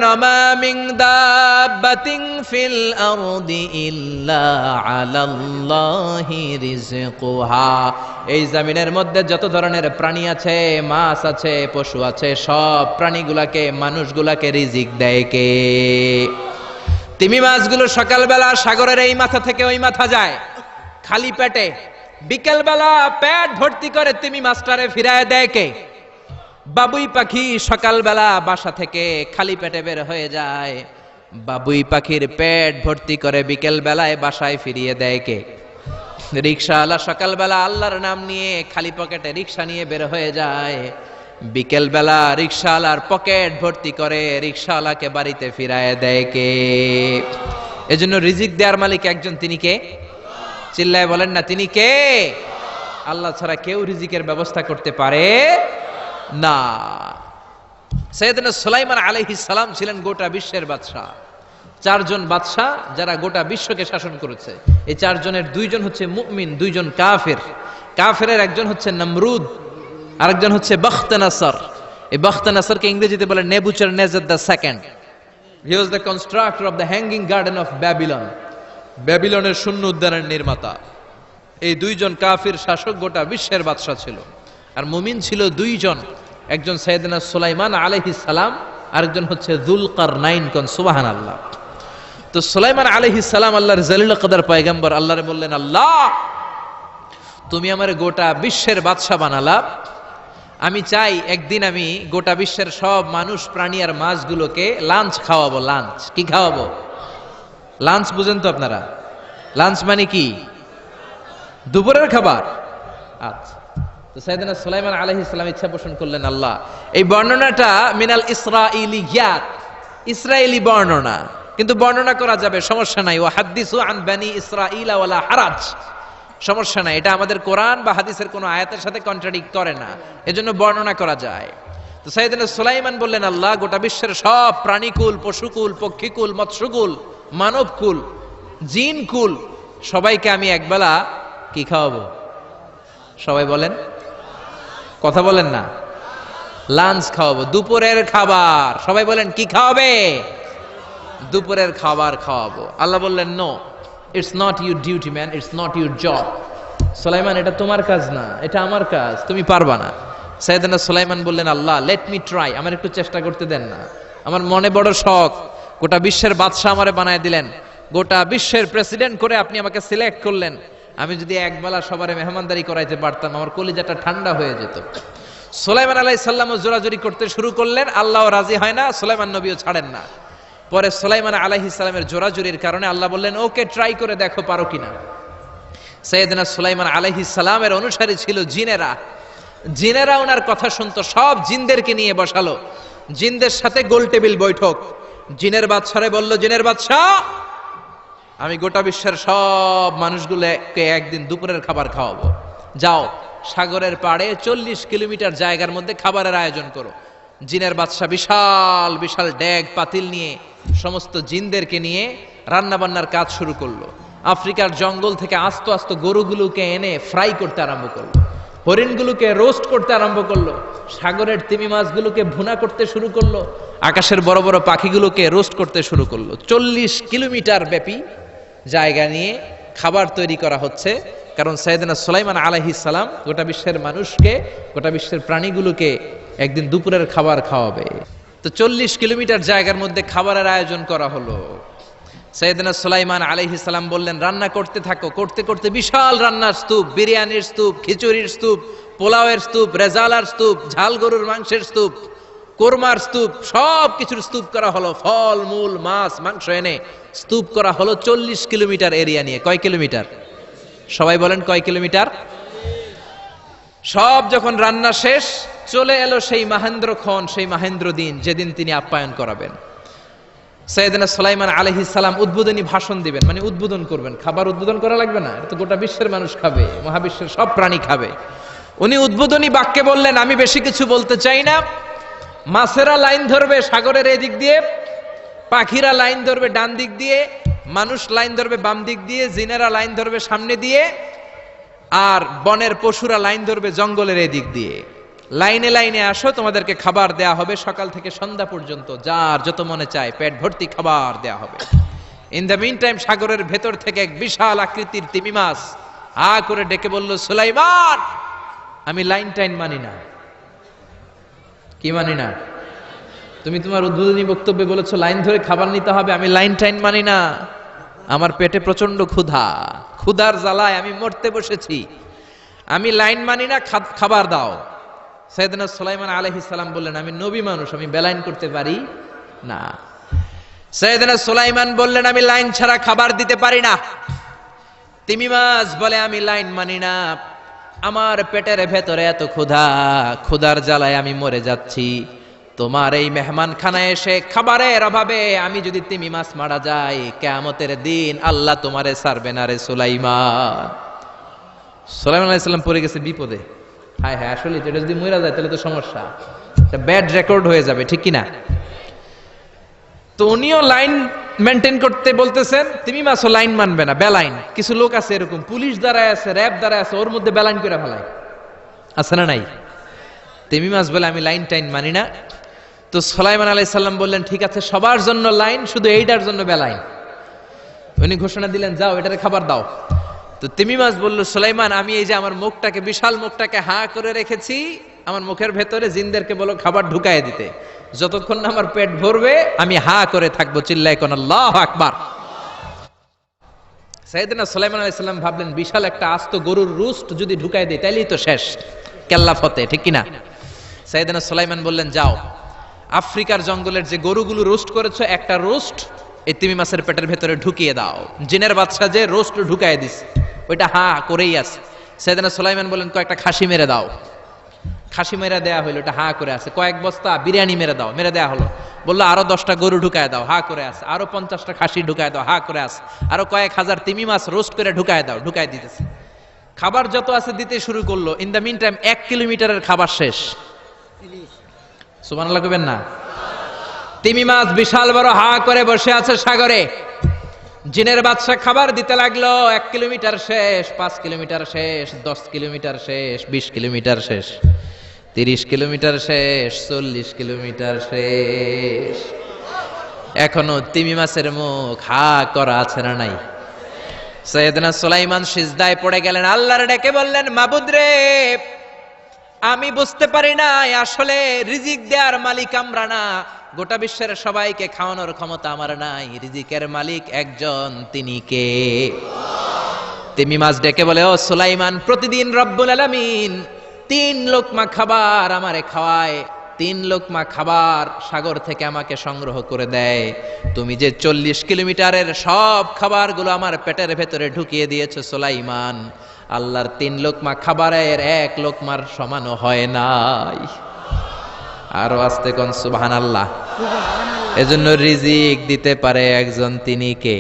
وما من دابة في الأرض إلا على الله رزقها। এই জমিনের মধ্যে যত ধরনের প্রাণী আছে, মাছ আছে, পশু আছে, সব প্রাণীগুলাকে, মানুষগুলাকে রিজিক দেয় কে? তিমি মাছগুলো সকালবেলা সাগরের এই মাথা থেকে ওই মাথা যায় খালি পেটে, বিকেলবেলা পেট ভর্তি করে তিমি মাছটারে ফিরায় দেয় কে? বাবুই পাখি সকালবেলা বাসা থেকে খালি পেটে বের হয়ে যায়, বাবুই পাখির পেট ভর্তি করে বিকেল বেলায় বাসায় ফিরিয়ে দেয় কে? রিকশাওয়ালা সকালবেলা আল্লাহর নাম নিয়ে খালি পকেটে রিকশা নিয়ে বের হয়ে যায়, বিকেল বেলা রিকশাওয়ালার পকেট ভর্তি করে রিকশাওয়ালাকে বাড়িতে ফিরায় দেয় কে? এজন্য রিজিক দেওয়ার মালিক একজন, তিনি কে? চিল্লায় বলেন না, তিনি কে? আল্লাহ ছাড়া কেউ রিজিকের ব্যবস্থা করতে পারে না। সাইয়েদনা সুলাইমান আলাইহিস সালাম ছিলেন গোটা বিশ্বের বাদশা। চারজন বাদশা যারা গোটা বিশ্বকে শাসন করেছে, এই চারজনের দুইজন হচ্ছে মুমিন, দুইজন কাফের। কাফেরের একজন হচ্ছে নমরুদ, আরেকজন হচ্ছে বখতনাসর। এই বখতনাসরকে ইংরেজিতে বলে Nebuchadnezzar the second. He was the constructor of the hanging garden of Babylon. ব্যাবিলনের শূন্য উদ্যানের নির্মাতা। এই দুইজন কাফির শাসক গোটা বিশ্বের বাদশা ছিল। আর মুমিন ছিল দুইজন, একজন সাইয়েদনা সুলাইমান আলাইহিস সালাম, আরেকজন হচ্ছে যুলকারনাইন। কোন সুবহানাল্লাহ। তো সুলাইমান আলাইহিস সালাম আল্লাহর জলিল কদর পয়গম্বর, আল্লাহরে বললেন, আল্লাহ তুমি আমারে গোটা বিশ্বের বাদশা বানালা, আমি চাই একদিন আমি গোটা বিশ্বের সব মানুষ, প্রাণী আর মাছগুলোকে লাঞ্চ খাওয়াবো। লাঞ্চ কি খাওয়াবো? লাঞ্চ বুঝেন তো আপনারা? লাঞ্চ মানে কি? দুপুরের খাবার। আচ্ছা, তো সাইয়েদনা সুলাইমান আলাইহিস সালাম ইচ্ছা পোষণ করলেন, আল্লাহ এই বর্ণনাটা মিনাল ইসরাইলিয়াত, ইসরায়েলি বর্ণনা, কিন্তু বর্ণনা করা যাবে, সমস্যা নাই। ওয়া হাদিসু আন বানি ইসরাঈলা ওয়ালা হারাজ, সমস্যা নাই। এটা আমাদের কোরআন বা হাদিসের কোনো আয়াতের সাথে কন্ট্রাডিক্ট করে না, এজন্য বর্ণনা করা যায়। তো সাইয়েদনা সুলাইমান বললেন, আল্লাহ গোটা বিশ্বের সব প্রাণীকুল, পশুকুল, পক্ষীকুল, মৎস্যকুল, মানবকুল, জিনকুল, সবাইকে আমি একবেলা কি খাওয়াবো? সবাই বলেন, কথা বলেন না। লাঞ্চ খাওয়াবো, দুপুরের খাবার। সবাই বলেন, কি খাওয়াবে? দুপুরের খাবার খাওয়াবো। আল্লাহ বললেন, no, it's not your duty man, it's not your job. Sulaiman, এটা তোমার কাজ না, এটা আমার কাজ, তুমি পারবা না। সাইয়েদনা সুলাইমান বললেন, আল্লাহ লেট মি ট্রাই, আমার একটু চেষ্টা করতে দেন না, আমার মনে বড় শখ। গোটা বিশ্বের বাদশা আমারে বানায় দিলেন, গোটা বিশ্বের প্রেসিডেন্ট করে আপনি আমাকে সিলেক্ট করলেন। আমি যদি একবেলা সবারে মেহমানদারি করাইতে পারতাম, আমার কলিজাটা ঠান্ডা হয়ে যেত। সুলাইমান আলাইহিস সালামও জোরাজুরি করতে শুরু করলেন, আল্লাহও রাজি হয় না, সুলাইমান নবীও ছাড়েন না। পরে সুলাইমান আলাইহিস সালামের জোরাজুরির কারণে আল্লাহ বললেন, ওকে ট্রাই করে দেখো পারো কিনা। সাইয়েদনা সুলাইমান আলাইহিস সালামের অনুসারী ছিল জিনেরা। জিনেরা ওনার কথা শুনতো, সব জিনদেরকে নিয়ে বসালো, জিনদের সাথে গোল টেবিল বৈঠক। জিনের বাদশারে বলল, জিনের বাদশাহ, আমি গোটা বিশ্বের সব মানুষগুলোকে একদিন দুপুরের খাবার খাওয়াবো। যাও সাগরের পাড়ে 40 কিলোমিটার জায়গার মধ্যে খাবারের আয়োজন করো। জিনের বাদশা বিশাল বিশাল ডেগ পাতিল নিয়ে সমস্ত জিনদেরকে নিয়ে রান্না বান্নার কাজ শুরু করলো। আফ্রিকার জঙ্গল থেকে আস্ত আস্ত গরুগুলোকে এনে ফ্রাই করতে আরম্ভ করলো, হরিণগুলোকে রোস্ট করতে আরম্ভ করলো, সাগরের তিমি মাছগুলোকে ভুনা করতে শুরু করলো, আকাশের বড় বড় পাখিগুলোকে রোস্ট করতে শুরু করলো। 40 কিলোমিটার ব্যাপী জায়গা নিয়ে খাবার তৈরি করা হচ্ছে, কারণ সাইয়েদনা সুলাইমান আলাইহিস সালাম গোটা বিশ্বের মানুষকে, গোটা বিশ্বের প্রাণীগুলোকে একদিন দুপুরের খাবার খাওয়াবে। তো 40 কিলোমিটার জায়গার মধ্যে খাবারের আয়োজন করা হলো। সাইয়েদনা সুলাইমান আলাইহিস সালাম বললেন, রান্না করতে থাকো। করতে করতে বিশাল রান্নার স্তূপ, বিরিয়ানির স্তূপ, খিচুড়ির স্তূপ, পোলাওয়ের স্তূপ, রেজালার স্তূপ, ঝাল গরুর মাংসের স্তূপ, কোরমার স্তূপ, সব কিছুর স্তূপ করা হলো। ফল মূল, মাছ, মাংস এনে স্তূপ করা হলো 40 কিলোমিটার এরিয়া নিয়ে। কয় কিলোমিটার? সবাই বলেন, কয় কিলোমিটার? সব যখন রান্না শেষ, চলে এলো সেই মাহেন্দ্রক্ষণ, সেই মাহেন্দ্র দিন, যেদিন তিনি আপ্যায়ন করাবেন। সাইয়েদনা সুলাইমান আলাইহিস সালাম উদ্বোধনী ভাষণ দিবেন, মানে উদ্বোধন করবেন। খাবার উদ্বোধন করা লাগবে না, এটা তো গোটা বিশ্বের মানুষ খাবে, মহাবিশ্বের সব প্রাণী খাবে। উনি উদ্বোধনী বাক্যে বললেন, আমি বেশি কিছু বলতে চাই না। মাছেরা লাইন ধরবে সাগরের এই দিক দিয়ে, পাখিরা লাইন ধরবে ডান দিক দিয়ে, মানুষ লাইন ধরবে বাম দিক দিয়ে, জিনেরা লাইন ধরবে সামনে দিয়ে, আর বনের পশুরা লাইন ধরবে জঙ্গলের এই দিক দিয়ে। লাইনে লাইনে আসো, তোমাদেরকে খাবার দেয়া হবে সকাল থেকে সন্ধ্যা পর্যন্ত, যার যত মনে চায় পেট ভর্তি খাবার দেয়া হবে। ইন দ্য মিন টাইম সাগরের ভেতর থেকে এক বিশাল আকৃতির তিমি মাছ আ করে ডেকে বলল, সুলাইমান, আমি লাইন টাইন মানি না। কি মানি না? তুমি তোমার উদ্বোধনী বক্তব্যে বলেছো লাইন ধরে খাবার নিতে হবে, আমি লাইন টাইন মানি না। আমার পেটে প্রচন্ড ক্ষুধা, ক্ষুধার জ্বালায় আমি মরতে বসেছি, আমি লাইন মানি না, খাবার দাও। সাইয়েদনা সুলাইমান আলাইহিস সালাম বললেন, আমি নবী মানুষ, আমি বেলাইন করতে পারি না। সাইয়েদনা সুলাইমান বললেন, আমি লাইন ছাড়া খাবার দিতে পারি না। তিমি মাছ বলে, আমি লাইন মানি না, আমার পেটের ভেতরে এত ক্ষুধা, ক্ষুধার জ্বালায় আমি মরে যাচ্ছি। তোমার এই মেহমান খানায় এসে খাবারের অভাবে আমি যদি তিমি মাছ মারা যাই, কিয়ামতের দিন আল্লাহ তোমারে ছাড়বে না রে সুলাইমান। সুলাইমান আলাইহিস সালাম পড়ে গেছে বিপদে। হায় হায়, আসলে এটা যদি মরে যায় তাহলে তো সমস্যা, একটা ব্যাড রেকর্ড হয়ে যাবে, ঠিক কি না? তো উনিও লাইন মেনটেন করতে বলতেছেন, তিমি মাছও লাইন মানবে না, বেলাইন। কিছু লোক আছে এরকম, পুলিশ দাঁড়ায় আছে, র্যাব দাঁড়ায় আছে, ওর মধ্যে বেলাইন করে ফেলায়, আছে না নাই? তিমি মাছ বলে, আমি লাইন টাইন মানি না। তো সুলাইমান আলাইহিস সালাম বললেন, ঠিক আছে, সবার জন্য লাইন, শুধু এইটার জন্য বেলাইন। উনি ঘোষণা দিলেন, যাও এটারে খাবার দাও। তো তিমি মাছ বলল, সুলাইমান, আমি এই যে আমার মুখটাকে, বিশাল মুখটাকে হা করে রেখেছি, আমার মুখের ভেতরে জিনদেরকে বলো খাবার ঢুকায় দিতে, যতক্ষণ না আমার পেট ভরবে আমি হা করে থাকবো, চিল্লায় কোন আল্লাহু আকবার। সাইয়েদনা সুলাইমান আলাইহিস সালাম ভাবলেন, বিশাল একটা আস্ত গরুর রোস্ট যদি ঢুকায় দেয় তাইলেই তো শেষ, কেল্লা ফতে, ঠিক কিনা? সাইয়েদনা সুলাইমান বললেন, যাও আফ্রিকার জঙ্গলের যে গরুগুলো রোস্ট করেছো, একটা রোস্ট এই তিমি মাছের পেটের ভেতরে ঢুকিয়ে দাও। জিনের বাদশা যে রোস্ট ঢুকায় দিস, ওইটা হা করেই আছে। সাইয়েদনা সুলাইমান বললেন, কয়েকটা খাসি মেরে দাও। খাসি মেরে দেয়া হইলো, এটা হা করে আছে। কয়েক বস্তা বিরিয়ানি মেরে দাও, মেরে দেয়া হলো। বললো আরো 10টা গরু ঢুকায় দাও, হা করে আছে। আরো 50টা খাসি ঢুকায় দাও, হা করে আছে। আরো কয়েক হাজার তিমি মাছ রোস্ট করে ঢুকায় দাও, ঢুকায় দিতেছে। খাবার যত আছে দিতে শুরু করলো। ইন দ্য মিন টাইম 1 কিলোমিটারের খাবার শেষ। সুবহানাল্লাহ কইবেন না? তিমি মাছ বিশাল বড় হা করে বসে আছে সাগরে। জিনের বাদশা খাবার দিতে লাগলো। 1 কিলোমিটার শেষ, 5 কিলোমিটার শেষ, 10 কিলোমিটার শেষ, 20 কিলোমিটার শেষ, 30 কিলোমিটার শেষ, 40 কিলোমিটার শেষ। এখনো তিমি মাছের মুখ হা করা আছে না নাই? সাইয়েদনা সুলাইমান সিজদায় পড়ে গেলেন, আল্লাহর ডেকে বললেন, মাবুদ রে, আমি বুঝতে পারি না আসলে রিজিক দেওয়ার মালিক আমরা না, গোটা বিশ্বের সবাইকে খাওয়ানোর ক্ষমতা আমার নাই, রিজিকের মালিক একজন, তিনি কে? তিমি মাছ ডেকে বলে, ও সুলাইমান, প্রতিদিন রব্বুল আলামিন 3 লোকমা খাবার আমারে খাওয়ায়, 3 লোকমা খাবার সাগর থেকে আমাকে সংগ্রহ করে দেয়। তুমি যে 40 কিলোমিটারের সব খাবারগুলো আমার পেটের ভেতরে ঢুকিয়ে দিয়েছো সুলাইমান, আল্লাহর 3 লোকমা খাবারের 1 লোকমার সমানও হয় নাই। আরো আস্তে কোন সুবহানাল্লাহ। এজন্য রিজিক দিতে পারে একজন, তিনি কে?